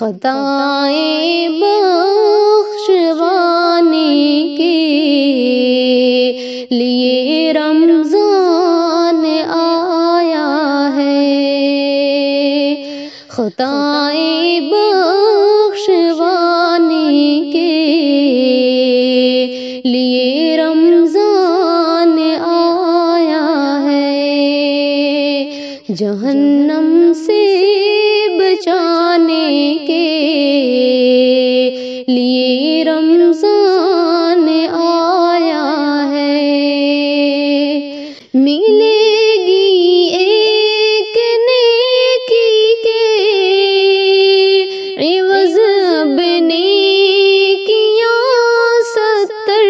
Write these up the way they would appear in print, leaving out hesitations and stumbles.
خطائیں بخشوانے کے لیے رمضان آیا ہے، خطائیں بخشوانے کے لیے رمضان آیا ہے، جہنم سے بچانے کے لیے رمضان آیا ہے، ملے گی ایک نیکی کے عوض بنیکیاں 70،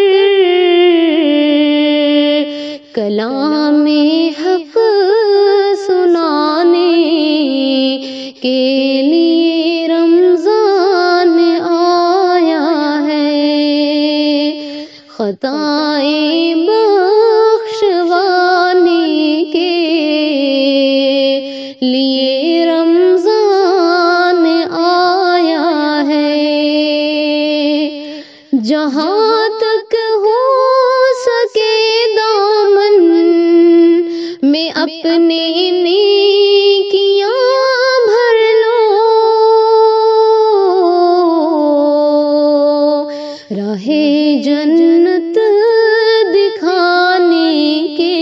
کلام حق سنانے کے لیے رمضان آیا ہے، خطائیں بخشوانے کے لیے رمضان آیا ہے، جہاں تک ہو سکے دامن میں اپنے نیکیاں بھر لو، راہ جنت دکھانے کے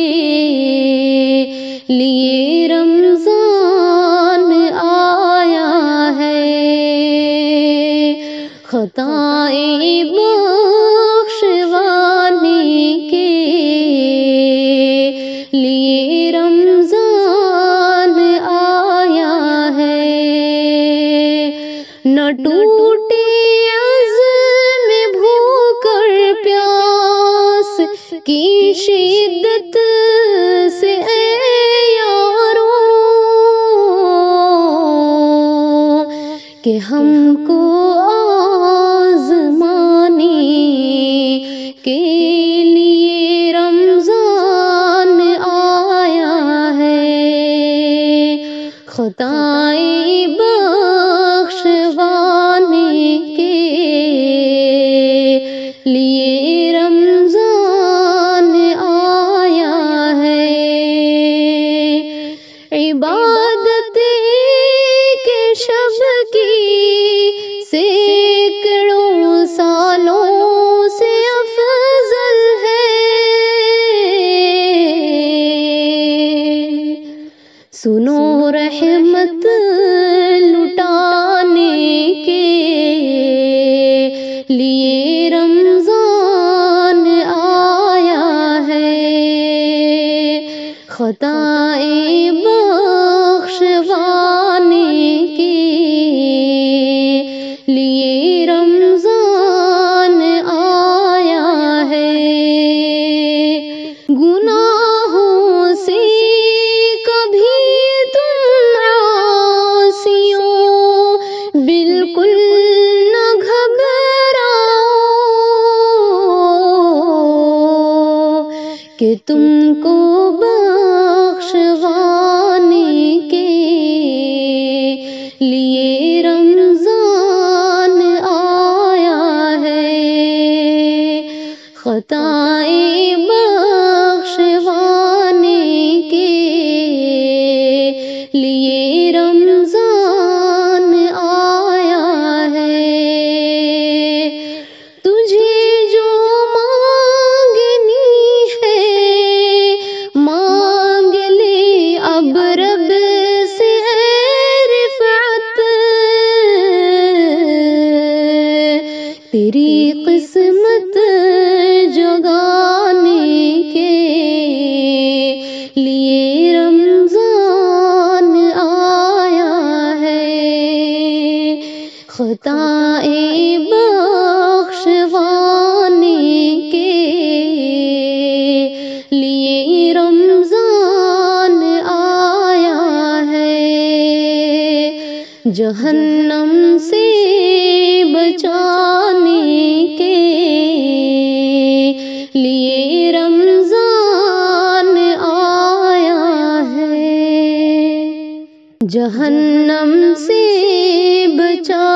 لیے رمضان آیا ہے، خطائیں بخشوانے کے لیے رمضان آیا ہے، نہ ٹوٹے عزم بھوک اور پیاس کی شدت سے اے یارو، کہ ہم کو آزمانے کے لیے رمضان آیا ہے، خطائیں بخشوانے کے لیے رمضان آیا ہے، عبادت کے شب کی سینکڑوں سالوں سے افضل ہے، سنو رحمت لٹانے کے لیے رمضان آیا ہے، خطائیں بخشوانے کے لیے رمضان آیا ہے، گناہوں سے کبھی تم عاصیوں بالکل نہ گھبراؤ، کہ تم کو بخشوانے کے لیے رمضان آیا ہے، خطائیں بخشوانے کے لیے رمضان آیا ہے، تجھے جو مانگنی ہے مانگ لے اب رب سے رفعت، تیری قسمت جگانے کے لیے رمضان آیا ہے، خطائیں بخشوانے کے لیے رمضان آیا ہے، جہنم سے بچانے کے لیے رمضان آیا ہے، جہنم سے بچا